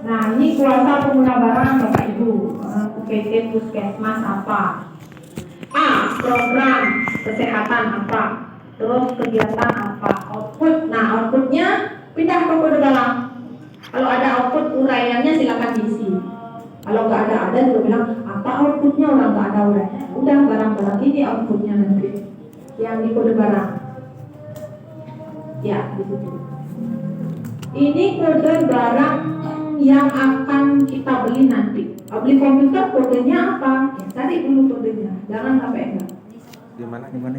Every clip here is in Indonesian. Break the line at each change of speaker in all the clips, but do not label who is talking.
Nah, ini kuasa pengguna barang Bapak Ibu. UPT Puskesmas apa? A. Program kesehatan apa? Terus kegiatan apa? Output. Nah, outputnya pindah ke kode barang. Kalau ada output uraiannya silakan diisi. Kalau nggak ada juga bilang apa outputnya, orang nggak ada uraiannya. Udah barang-barang ini outputnya nanti yang di kode barang. Ya, di situ. Ini kode barang yang akan kita beli nanti. Beli komputer kodenya apa? Ya, cari dulu kodenya. Jangan sampai enggak.
Di mana?
108.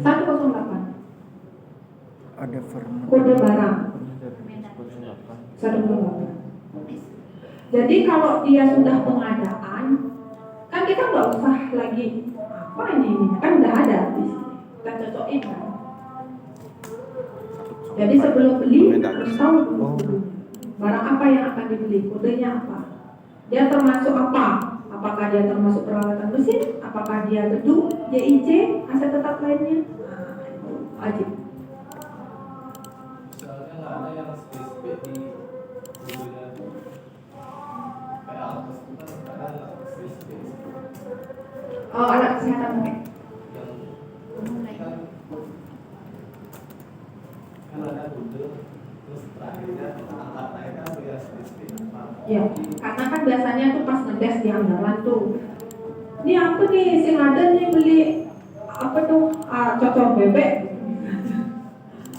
Ada firm.
Kode barang. 108. Jadi kalau dia sudah pengadaan, kan kita nggak usah lagi apa ini kan udah ada di sini. Kita cocokin kan. Jadi sebelum beli harus tahu dulu barang apa yang akan dibeli, kodenya apa, dia termasuk apa, apakah dia termasuk peralatan mesin, apakah dia gedung, JIC, aset tetap lainnya, nah itu wajib.
Soalnya nggak ada yang spesifik di kayak alat kesehatan, ada yang spesifik.
Oh, alat kesehatan pakai.
Kan ada bundel, terus terakhirnya angkat naiknya biar spesifik.
Ya, karena kan biasanya tuh pas ngedes di anggaran tuh, ini apa nih, sing ada nih beli apa tuh, cocok bebek,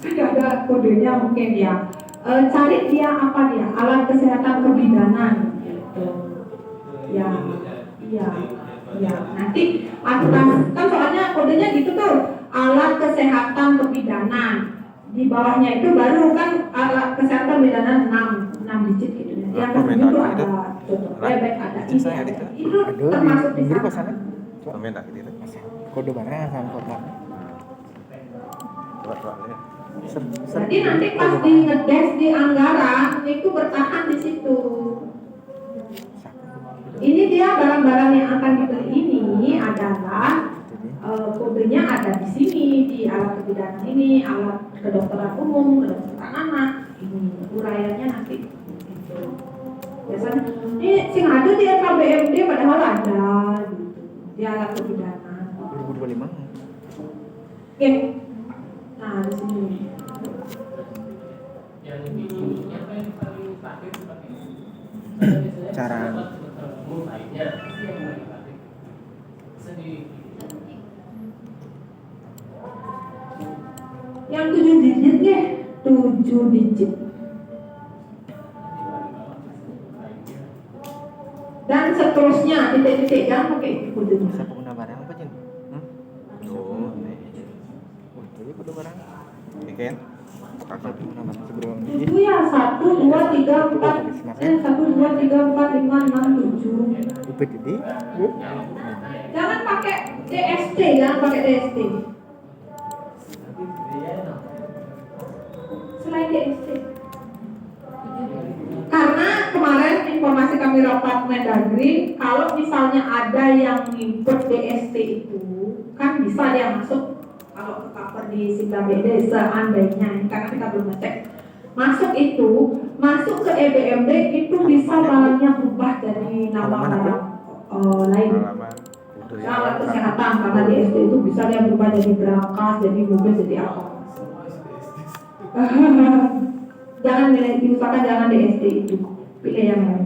tidak ada kodenya mungkin ya. Cari dia apa dia, alat kesehatan kebidanan, gitu. Ya, iya, ya. Nanti atas kan soalnya kodenya gitu tuh, alat kesehatan kebidanan. Di bawahnya itu baru kan alat kesehatan kebidanan 6 digit gitu. Yang kedua itu ada cocok bebek, ada ini, ada itu termasuk di sana.
Kode barang sama format.
Jadi nanti pas di ngedes di anggaran itu bertahan di situ. Ini dia barang-barang yang akan dibeli ini adalah kodenya ada di sini, di alat kebidanan ini, alat kedokteran umum, kedokteran anak, ini uraiannya nanti. Gitu. Biasanya ini sing ada di KBMD padahal ada gitu. Di alat kebidanan.
2025.
Oke. Nah, di sini.
Yang di ininya apa yang paling dipakai seperti ini?
Cara
lainnya yang paling dipakai. Sedih.
Yang 7 digit ya, 7 digit. Dan seterusnya titik-titik jangan pakai itu kodenya.
bisa pengguna barang apa Jin? Oh, ini kode barang. Ikan. Kakak pengguna barang sebelum ini.
Itu ya 1, 2, 3, 4 1, 2, 3, 4, 5, 6, 7.
UPTD.
Jangan pakai DST, jangan pakai DST. Selain DST. Karena kemarin informasi kami rapat Mendagri, kalau misalnya ada yang input DST itu, kan bisa dia masuk kalau cover di Sinta BD seandainya, karena kita belum ngecek. Masuk ke EBMD itu bisa barangnya berubah dari nama barang lain. Alat kesehatan karena DST itu bisa dia berubah jadi berangkas, jadi mobil, jadi apa. Jangan diusahakan jangan DST itu, pilih yang lain,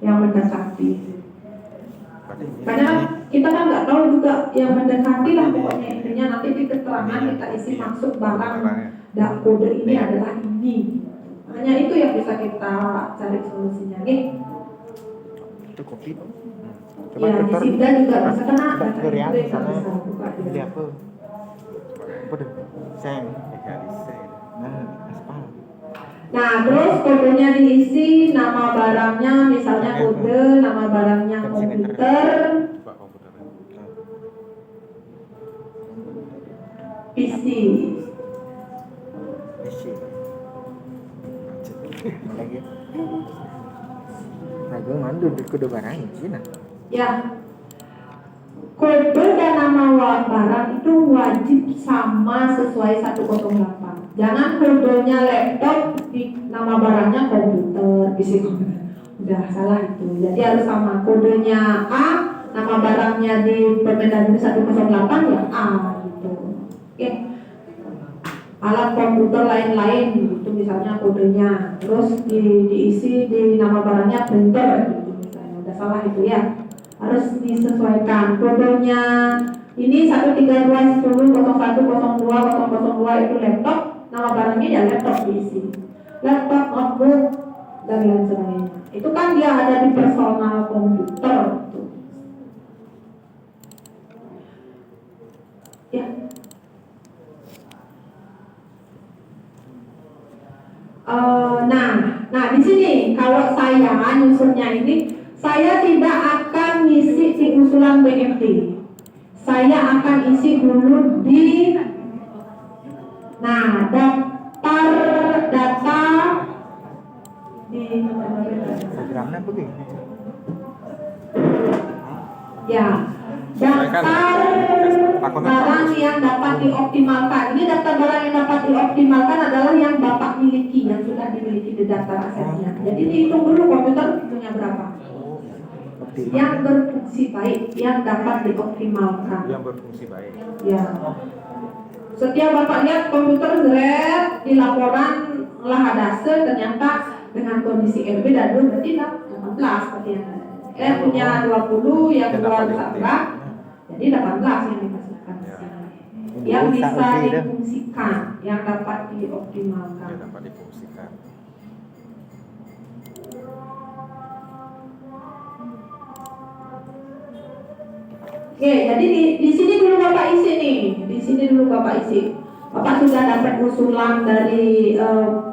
yang mendekati. Karena kita kan nggak tahu juga yang mendekati lah pokoknya intinya nanti di keterangan kita isi masuk barang dan kode ini adalah ini. Hanya itu yang bisa kita cari solusinya nih.
Itu kopi.
Ya di Sinda juga bisa kena.
Durian
Bisa
sana.
buka
Beli
dia.
apa? Apa deh? Seng. Nah, aspal.
Nah, terus kodenya diisi, nama barangnya misalnya kode, nama barangnya komputer, PC.
Isi. Lagi. Ragu mandu di kode barang sih nah.
Ya. Kode dan nama barang itu wajib sama sesuai 108. Jangan kodenya laptop di nama barangnya komputer, PC komputer. Udah salah itu. Jadi harus sama, kodenya A, nama barangnya di Permendagri 108 ya A gitu. Oke. Alat komputer lain-lain gitu misalnya kodenya, terus diisi di nama barangnya printer gitu misalnya. Udah salah itu ya. Harus disesuaikan kodenya. Ini 132.10.1.02.002 itu laptop, nama barangnya ya laptop diisi. Laptop, notebook, dan lain sebagainya. Itu kan dia ada di personal komputer. Gitu. Ya. Nah di sini kalau saya nyusunnya ini, saya tidak akan ngisi di usulan BMT. Saya akan isi dulu di daftar data di
Programnya begini.
ya, daftar barang yang dapat dioptimalkan. Ini daftar barang yang dapat dioptimalkan adalah yang Bapak miliki, yang sudah dimiliki di daftar asetnya. Jadi dihitung dulu komputer punya berapa. Yang berfungsi baik, yang dapat dioptimalkan.
Yang berfungsi baik.
Ya. Setiap Bapak lihat komputer di laporan Lahadase ternyata dengan kondisi RB dan dulu berarti 18 berarti yang punya 20, yang keluar berapa? Jadi 18 yang dimasukkan di sini. Yang bisa difungsikan, yang dapat dioptimalkan.
Yang dapat difungsikan.
Oke, jadi di sini dulu Bapak isi nih. Di sini dulu Bapak isi. Bapak sudah dapat usulan dari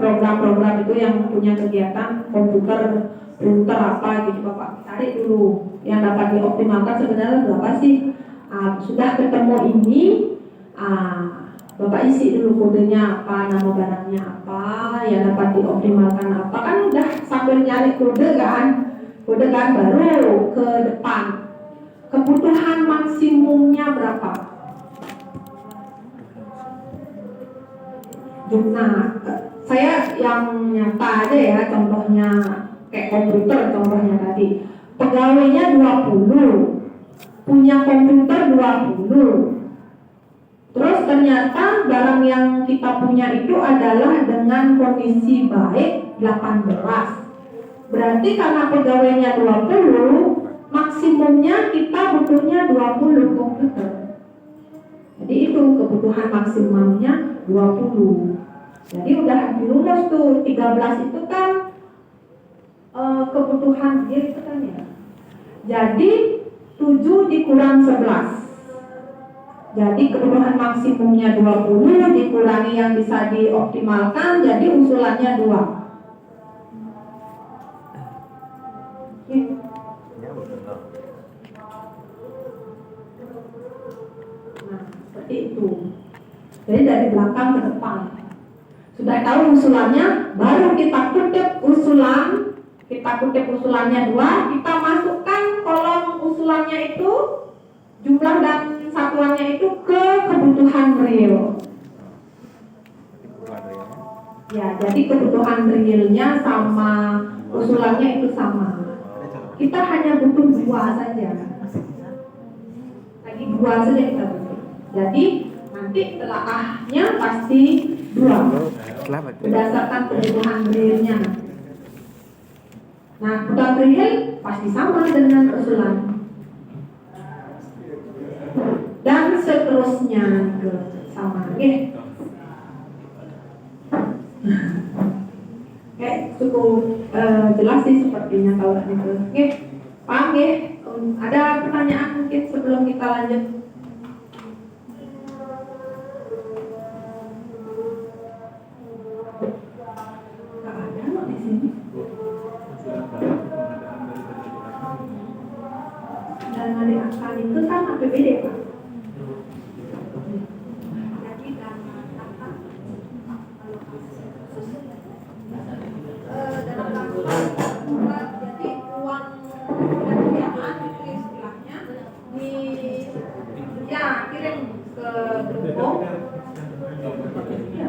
program-program itu yang punya kegiatan komputer, printer apa gitu Bapak cari dulu. Yang dapat dioptimalkan sebenarnya berapa sih? Sudah ketemu ini, Bapak isi dulu kodenya apa, nama barangnya apa, yang dapat dioptimalkan apa. Kan udah sambil nyari kode kan baru ke depan. Kebutuhan maksimumnya berapa? Nah, saya yang nyata aja ya, contohnya kayak komputer contohnya tadi. Pegawainya 20, punya komputer 20. Terus ternyata barang yang kita punya itu adalah dengan kondisi baik 18. Berarti karena pegawainya 20, maksimumnya kita butuhnya 20 komputer. Jadi itu kebutuhan maksimumnya 20. Jadi udah dirumus tuh 13 itu kan kebutuhan dia itu kan ya. Jadi 7 dikurang 11. Jadi kebutuhan maksimumnya 20 dikurangi yang bisa dioptimalkan, jadi usulannya 2. Nah, seperti itu. Jadi dari belakang ke depan. Sudah tahu usulannya, baru kita kutip usulannya 2, kita masukkan kolom usulannya itu, jumlah dan satuannya itu ke kebutuhan real. Ya, jadi kebutuhan realnya sama usulannya itu sama. Kita hanya butuh 2 saja. Lagi 2 saja kita butuh. Jadi nanti telaahnya pasti 2 berdasarkan kebutuhan realnya. Nah, kebutuhan real pasti sama dengan usulan. Dan seterusnya sama. Cukup jelas sih sepertinya kalau itu. Paham ya? Ada pertanyaan mungkin sebelum kita lanjut? Nggak ada kok di sini. Dan diangkat itu kan APBD Pak. Jadi uang penerimaan itu istilahnya kirim ke gerbong. Ya.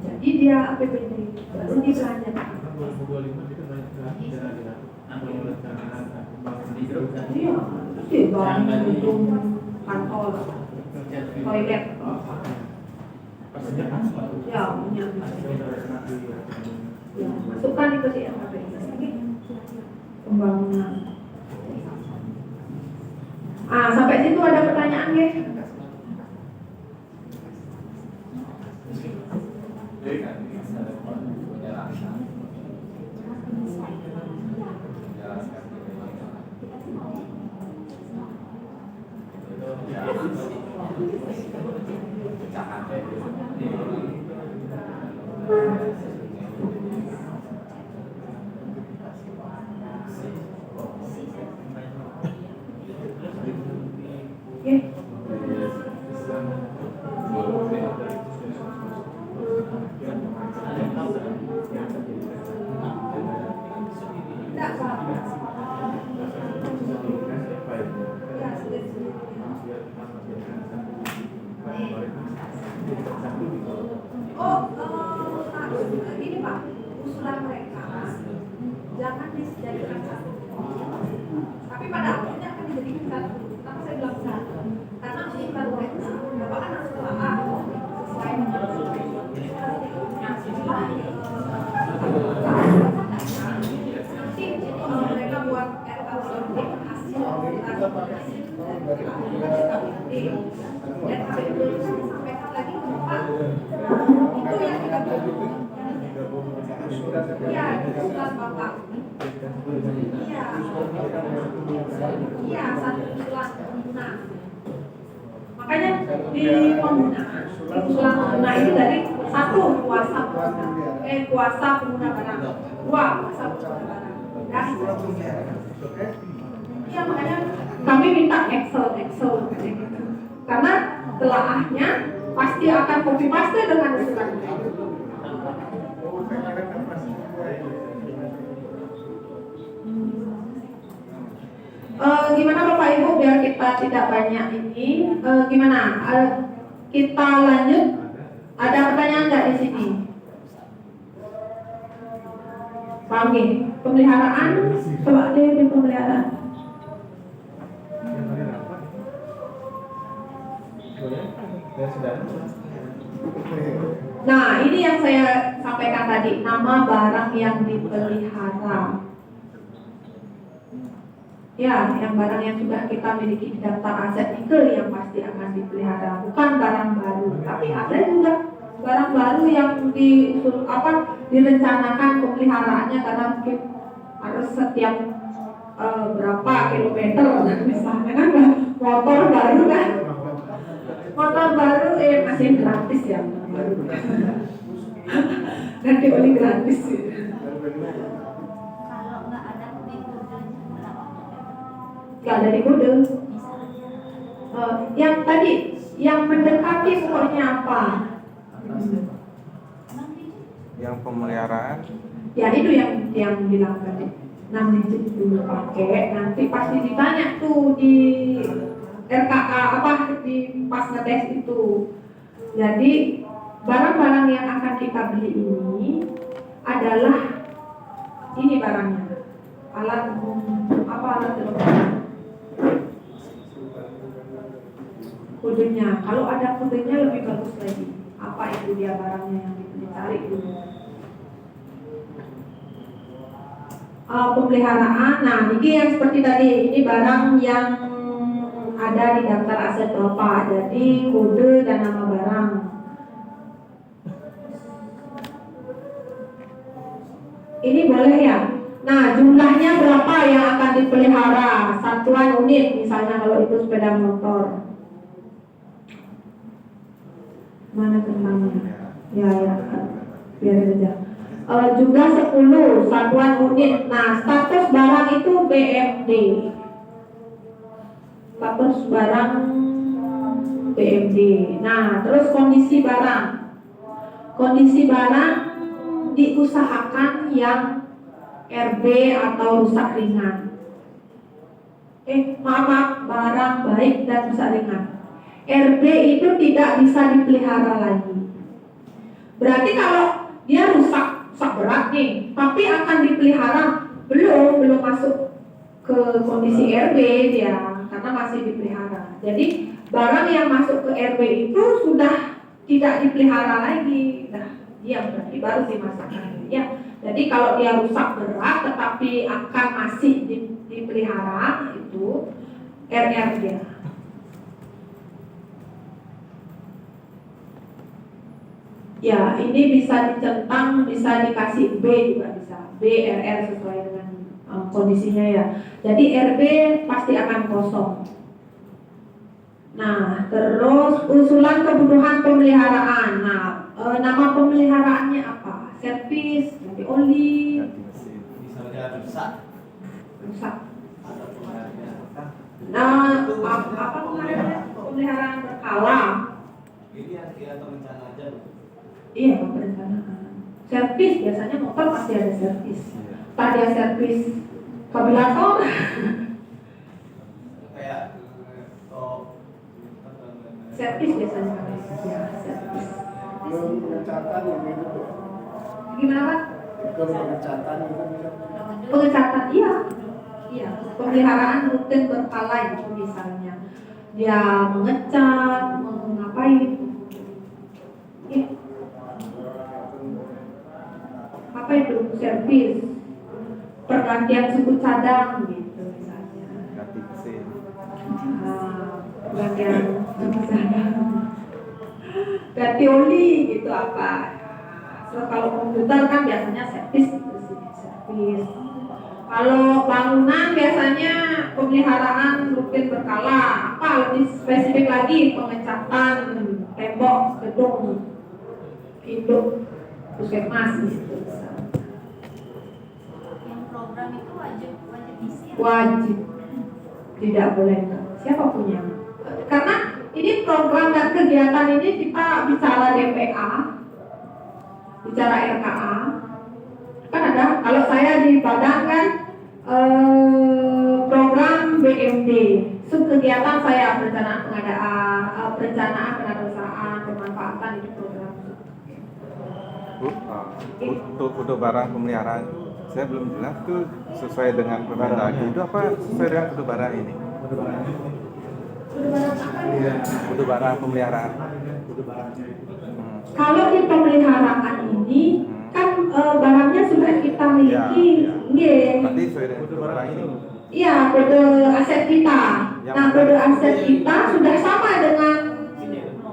Jadi dia APBD baru dibelanjakan. Iya, sih bangun gedung kantor, toilet. Ya, punya. Ya, masukkan itu di RKPS lagi. Pembangunan. Sampai situ ada pertanyaan ya? Ini Pak, usulan mereka jangan dijadikan satu, tapi pada akhirnya akan dijadikan satu. Kenapa saya bilang satu? Karena usulan mereka, Bapak kan harus telah sesuai dengan nanti mereka buat RKUD hasil dan KPUD sampaikan lagi ke Bapak. Itu yang kita butuh. Iya, usulan Bapak. Iya, satu usulan pengguna. Makanya di usulan pengguna itu dari satu kuasa pengguna barang, dua kuasa pengguna barang. Iya, makanya kami minta Excel karena telaahnya pasti akan copy paste dengan usulan. Gimana Bapak Ibu biar kita tidak banyak ini? Gimana? Kita lanjut. Ada pertanyaan nggak di sini? Paham nih? Pemeliharaan, coba deh di pemeliharaan. Nah, ini yang saya sampaikan tadi, nama barang yang dipelihara. Ya, yang barang yang sudah kita miliki di daftar aset itu yang pasti akan dipelihara, bukan barang baru. Tapi ada juga barang baru yang direncanakan pemeliharaannya karena mungkin harus setiap berapa kilometer, misalnya kan motor baru kan, motor baru masih gratis ya, dan dibeli gratis. Gak ada di kode. Yang tadi, yang mendekati pokoknya apa?
Yang pemeliharaan? Ya
itu yang bilang tadi 6 digit dulu pakai. Nanti pasti ditanya tuh di RKA di pas ngetes itu. Jadi barang-barang yang akan kita beli ini adalah ini barangnya. Alat telepon. Kodenya, kalau ada kodenya lebih bagus lagi. Apa itu dia barangnya yang dicari dulu. Pemeliharaan, nah ini yang seperti tadi, ini barang yang ada di daftar aset Bapak, jadi kode dan nama barang. Ini boleh ya? Nah, jumlahnya berapa yang akan dipelihara? Satuan unit, misalnya kalau itu sepeda motor. Mana tentangnya? Ya, biar saja. Jumlah 10, satuan unit. Nah, status barang itu BMD. Status barang BMD. Nah, terus kondisi barang. Kondisi barang diusahakan yang RB atau rusak ringan. Maaf, barang baik dan rusak ringan. RB itu tidak bisa dipelihara lagi. Berarti kalau dia rusak berat nih, tapi akan dipelihara belum masuk ke kondisi RW dia karena masih dipelihara. Jadi barang yang masuk ke RW itu sudah tidak dipelihara lagi. Nah, dia berarti baru dimasukkan. Ya. Jadi kalau dia rusak berat tetapi akan masih dipelihara itu RR dia. Ya, ini bisa dicentang, bisa dikasih B juga bisa. B, RR sesuai dengan kondisinya ya. Jadi RB pasti akan kosong. Nah, terus usulan kebutuhan pemeliharaan. Nah, nama pemeliharaannya apa? Servis, ganti oli,
Ganti mesin.
Misalnya rusak,
rusak.
ada penggantinya.
Nah, apa kemarin pemeliharaan berkala?
Ini yang dia rencana aja loh.
Iya, perencanaan. Servis biasanya motor pasti ada servis.
Iya.
Tadi ada servis kabulator.
Kayak top
Servis biasanya ya, servis.
Belum pengecatan yang itu tuh.
Gimana Pak?
Belum pengecatan itu bisa.
Pengecatan iya. Iya, pemeliharaan rutin berkala itu misalnya. Dia mengecat, mengapain? Iya. Apa itu? Servis. Pergantian suku cadang gitu misalnya.
Ganti mesin.
Pergantian suku cadang. Ganti oli gitu apa? So, kalau komputer kan biasanya servis gitu sih, servis. Kalau bangunan biasanya pemeliharaan rutin berkala. Apa lebih spesifik lagi pengecatan tembok, gedung, induk, puskesmas gitu.
Yang program itu wajib isi.
Wajib, tidak boleh enggak. Siapa punya? Karena ini program dan kegiatan ini kita bicara DPA, bicara RKA. Kan ada, kalau saya di Padang kan program BMD, sub kegiatan saya perencanaan pengadaan, perencanaan pengadaan pemanfaatan itu program.
Bu, untuk barang pemeliharaan saya belum jelas tuh sesuai dengan Permendagri itu apa sesuai dengan kudu barang ini? Kudu barang pemeliharaan.
Kalau di pemeliharaan ini kan barangnya sudah kita miliki, nggih.
Berarti sesuai dengan kudu barang ini.
Iya, kode aset kita. Nah, kode aset kita sudah sama dengan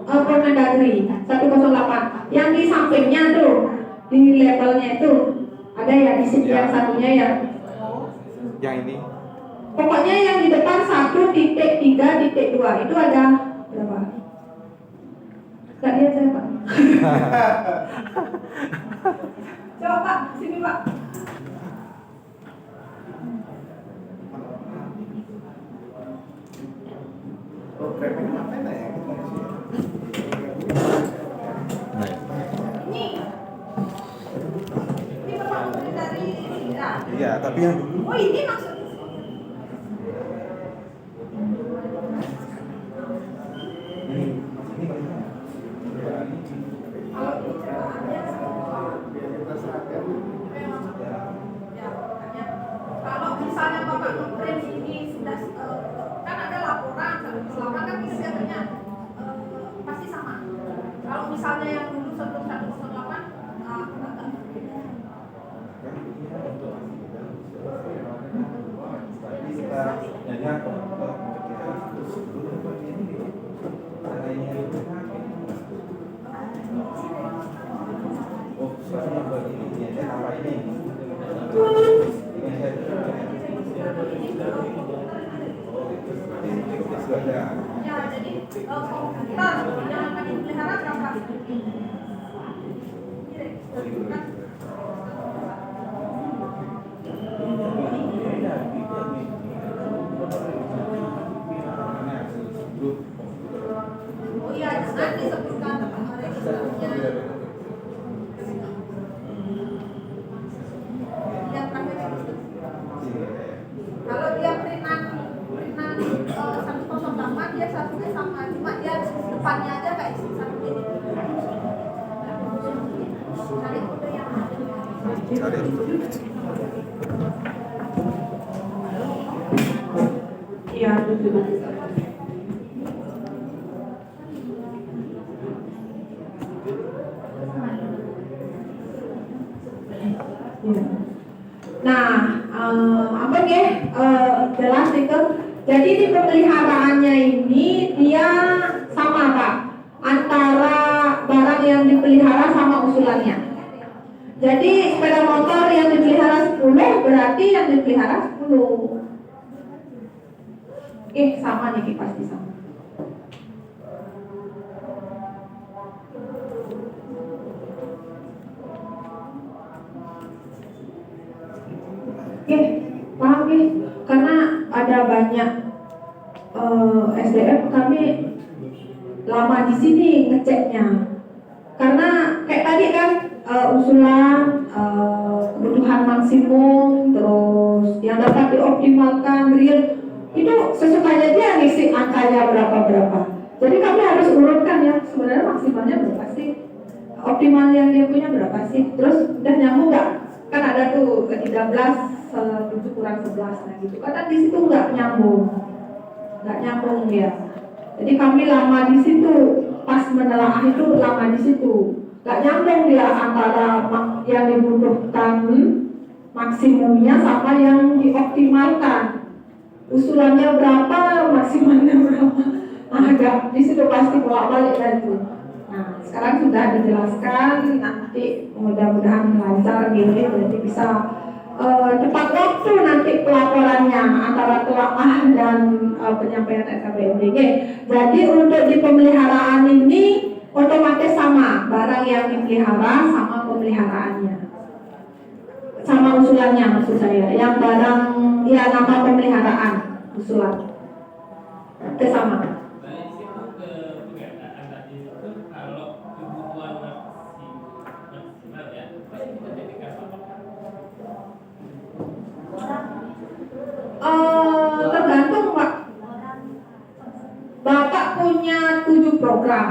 Permendagri 108. Yang di sampingnya tuh, di labelnya itu ada ya di sini yang satunya ya.
Yang ini
Pokoknya yang di depan 1.3.2 itu ada berapa? Gak lihat saya Pak. Coba Pak, sini Pak.
Program ini apa ya?
Ini Bapak dari Indra.
iya, tapi yang
Oh ini maksudnya. Kalau misalnya Bapak ngeprint ini sudah kan ada laporan, selama kan kita biasanya pasti sama. Kalau misalnya yang dulu sebelum 108 agak berbeda. Ya, jadi komputer yang akan dipelihara berapa? Kan? Oh iya, jangan disebutkan registrasinya. Yang terakhir registrasi. Kalau dia printan 108 dia satunya sama, cuma dia depannya aja kayak satu ini. Cari kode yang ada.
cari
Iya, betul. Ya. Nah, apa ya? Jelas itu. Jadi di pemeliharaannya ini dia sama Pak, antara barang yang dipelihara sama usulannya. Jadi sepeda motor yang dipelihara 10 berarti yang dipelihara 10. Sama nih pasti sama. Paham ya? Karena ada banyak SDM kami lama di sini ngeceknya. Karena kayak tadi kan usulan kebutuhan maksimum, terus yang dapat dioptimalkan real itu sesukanya dia ngisi angkanya berapa. Jadi kami harus urutkan ya sebenarnya maksimalnya berapa sih, optimal yang dia punya berapa sih, terus udah nyambung nggak? Kan ada tuh ke 13 7 kurang 11 nah gitu. Karena di situ nggak nyambung ya. Jadi kami lama di situ, pas menelaah itu lama di situ. Nggak nyambung dia antara yang dibutuhkan maksimumnya sama yang dioptimalkan. Usulannya berapa, maksimalnya berapa. Agak di situ pasti bolak-balik lagi. Nah, sekarang sudah dijelaskan, nanti mudah-mudahan lancar gini, jadi bisa tepat waktu nanti pelaporannya antara telaah dan penyampaian SKBMD. Jadi untuk di pemeliharaan ini otomatis sama, barang yang dipelihara sama pemeliharaannya, sama usulannya maksud saya. Yang barang ya nama pemeliharaan usulan itu sama. Tergantung Pak. Bapak punya 7 program,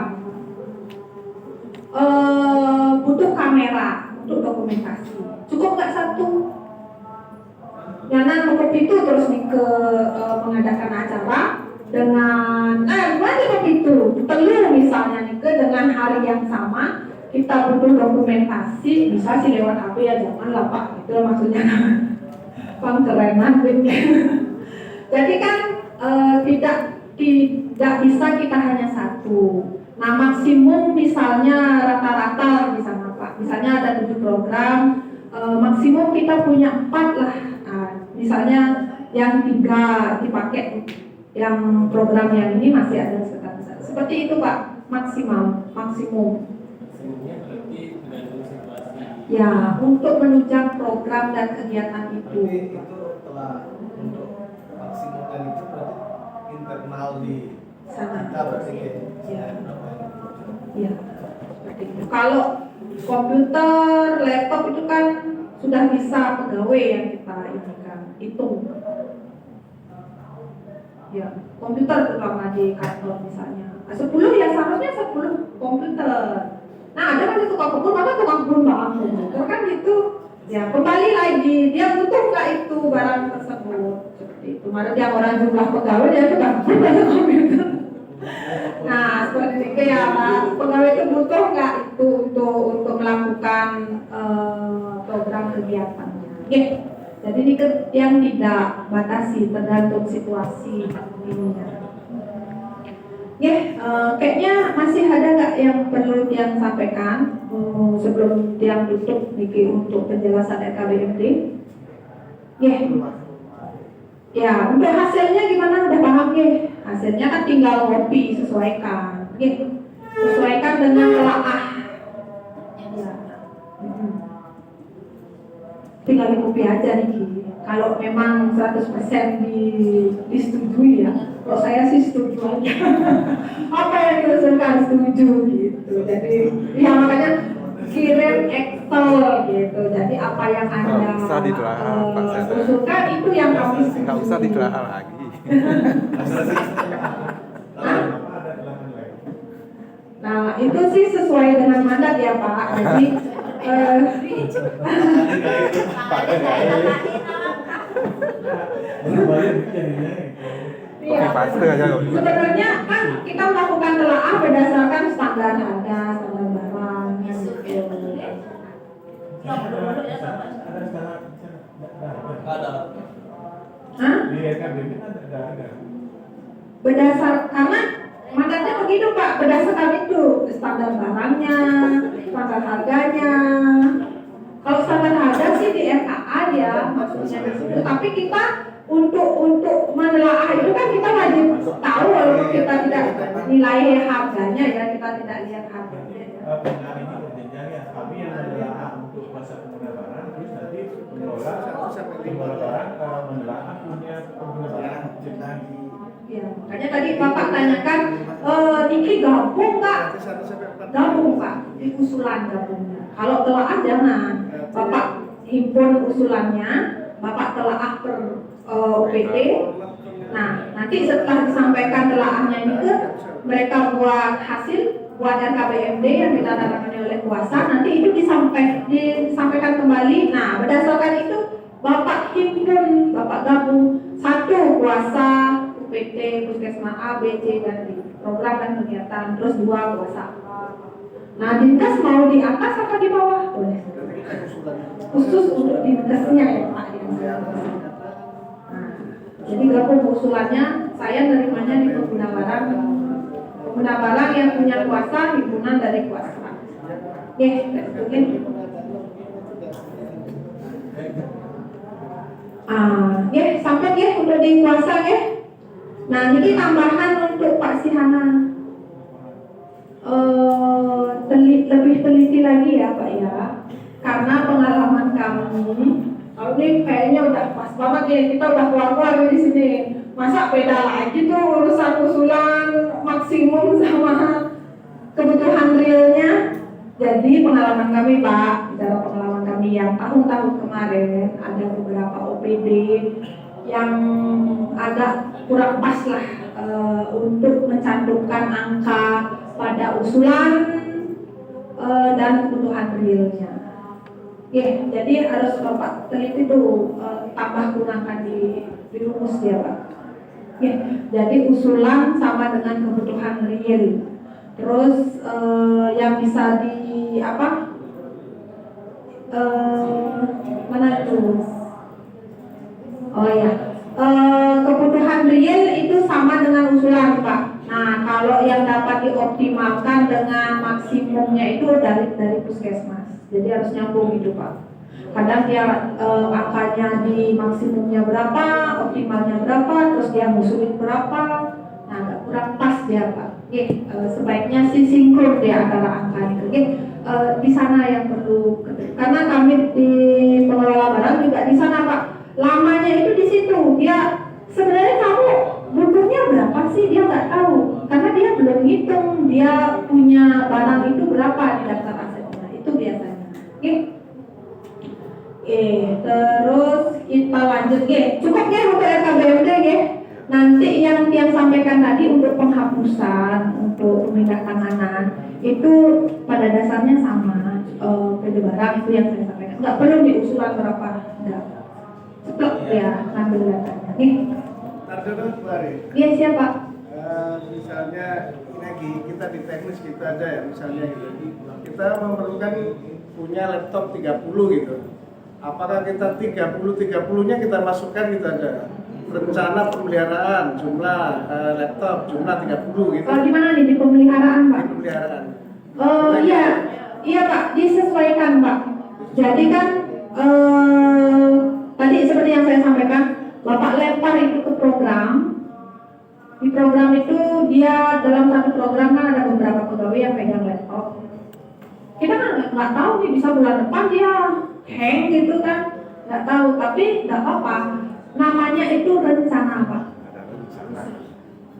butuh kamera untuk dokumentasi. Cukup nggak satu? Jangan cukup itu terus nih ke mengadakan acara dengan gimana begitu? Perlu misalnya nih ke dengan hari yang sama kita butuh dokumentasi, bisa sih lewat HP ya, janganlah Pak. Itu maksudnya. Pengkerenan jadi kan tidak bisa kita hanya satu. Nah maksimum misalnya rata-rata di sana Pak, misalnya ada 7 program, maksimum kita punya 4 lah. Nah, misalnya yang 3 dipakai, yang program yang ini masih ada seperti itu Pak, maksimum. Ya, untuk menunjang program dan kegiatan itu.
Itu telah untuk maksimalkan itu berarti internal di
sana.
Kita berarti
ya. Ya, seperti itu. Kalau komputer, laptop itu kan sudah bisa pegawai yang kita hitung. Ya, komputer terutama di kantor misalnya. 10 ya seharusnya 10 komputer. Nah ada kan di tukang kebun, mana tukang kebun bangun, kan itu ya kembali lagi dia butuh nggak itu barang tersebut seperti itu. Mana dia orang jumlah pegawai dia juga banyak komputer. Nah seperti itu ya pegawai itu butuh nggak itu untuk melakukan program kegiatannya. Jadi yang tidak batasi tergantung situasi ininya. Kayaknya masih ada nggak yang perlu Tiang sampaikan sebelum Tiang tutup Niki untuk penjelasan RKBMD? Ya, untuk hasilnya gimana? Udah paham ya? Hasilnya kan tinggal kopi, sesuaikan. Sesuaikan dengan telaah. Ya. Tinggal di kopi aja nih. Kalau memang 100% disetujui ya. Kalau saya sih setuju aja. Apa yang diusulkan setuju gitu. Jadi ya makanya kirim Excel gitu. Jadi apa yang Anda
nggak usah ditelaah, Pak Sada.
usulkan itu yang kami setuju.
Nggak usah ditelaah lagi.
Nah itu sih sesuai dengan mandat ya Pak. Jadi
Copy paste aja.
Sebenarnya kan kita melakukan telaah berdasarkan standar harga, standar barang, gitu.
Ada.
Hah?
Di RKBM kan ada.
Berdasar karena mandatnya begitu Pak, berdasarkan itu standar barangnya, standar harganya. Kalau standar harga sih di RKA dia maksudnya di situ. Tapi kita untuk menelaah itu kan kita wajib tahu walaupun kita tidak nilai harganya ya, kita tidak lihat harganya.
Benar ini urgennya ya. Kami yang menelaah untuk masa pengguna barang, terus nanti pengelola barang menelaah punya pengguna barang cek lagi.
Ya, makanya tadi Bapak tanyakan, Niki gabung nggak? Gabung Pak, di usulan gabungnya. Kalau telaah jangan, Bapak himpun usulannya, Bapak telaah per OPT. Nah, nanti setelah disampaikan telaahnya ini ke mereka buat hasil, buat RKBMD yang ditandatangani oleh kuasa, nanti itu disampaikan kembali. Nah, berdasarkan itu Bapak himpun, Bapak gabung satu kuasa PT, Puskesmas A, B, C, dan D, program dan kegiatan, terus 2 kuasa A. Nah, dinkes mau di atas apa di bawah? Boleh. Khusus untuk dinkesnya ya Pak. Nah, jadi gabung usulannya, saya nerimanya di pengguna barang yang punya kuasa, himpunan dari kuasa. Oke, mungkin. Ya, sampai ya udah di kuasa ya. Nah, ini tambahan untuk Pak Sihana. Lebih teliti lagi ya Pak ya. Karena pengalaman kami, kalau ini kayaknya udah pas banget ya, kita udah keluar di sini. Masa beda lagi tuh urusan usulan maksimum sama kebutuhan realnya. Jadi pengalaman kami Pak, bicara pengalaman kami yang tahun-tahun kemarin, ada beberapa OPD yang agak kurang pas lah untuk mencantumkan angka pada usulan dan kebutuhan realnya. Jadi harus Bapak teliti tuh, tambah kurangkan di rumus ya Pak. Jadi usulan sama dengan kebutuhan real. Terus yang bisa di apa? Mana itu? Oh ya, kebutuhan real itu sama dengan usulan Pak. Nah, kalau yang dapat dioptimalkan dengan maksimumnya itu dari puskesmas. Jadi harus nyambung itu Pak. Kadang dia angkanya di maksimumnya berapa, optimalnya berapa, terus dia ngusulin berapa. Nah, agak kurang pas dia Pak. Sebaiknya sih sinkron di antara angka itu. Di sana yang perlu, karena kami di pengelola barang juga di sana Pak. Lamanya itu di situ. Dia sebenarnya kamu butuhnya berapa sih, dia nggak tahu karena dia belum hitung dia punya barang itu berapa di daftar asetnya. Itu biasanya. Terus kita lanjut cukup untuk RKBMD nanti yang sampaikan tadi untuk penghapusan, untuk pemindahan itu pada dasarnya sama. PD barang itu yang saya sampaikan, nggak perlu diusulan berapa, enggak. Ceplok ya ngambil datanya.
Ntar dulu Bu Ari.
Iya siapa?
Misalnya ini lagi kita di teknis kita aja ya, misalnya gitu. Kita memerlukan punya laptop 30 gitu. Apakah kita 30-30-nya kita masukkan gitu aja? Rencana pemeliharaan jumlah laptop jumlah 30 gitu.
Kalau gimana nih di pemeliharaan Pak?
Di pemeliharaan.
Iya Pak, disesuaikan Pak. Jadi kan tadi seperti yang saya sampaikan, Bapak lempar itu ke program. Di program itu dia dalam satu program kan ada beberapa pegawai yang pegang laptop. Kita kan nggak tahu nih bisa bulan depan dia hang gitu kan, nggak tahu. Tapi nggak apa-apa. Namanya itu rencana Pak.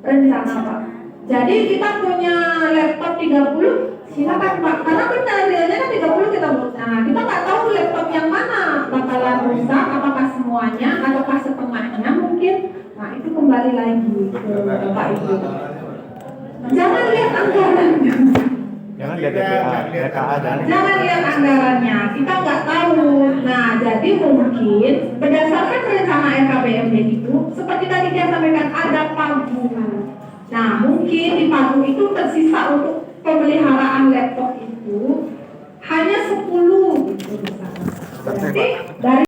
Rencana Pak. Jadi kita punya laptop 30, silakan Pak. Karena benar realnya kan 30 kita butuh. Nah, kita nggak tahu laptop yang mana bakalan rusak, apakah semuanya ataukah setengahnya mungkin. Nah, itu kembali lagi ke Bapak Ibu. Jangan lihat anggarannya.
Jangan lihat DPA, DKA dan
Jangan lihat anggarannya, kita nggak tahu. Nah, jadi mungkin berdasarkan rencana RKBMD itu, seperti tadi saya sampaikan, ada Nah, mungkin di pagu itu tersisa untuk pemeliharaan laptop itu hanya 10 gitu misalnya. Berarti dari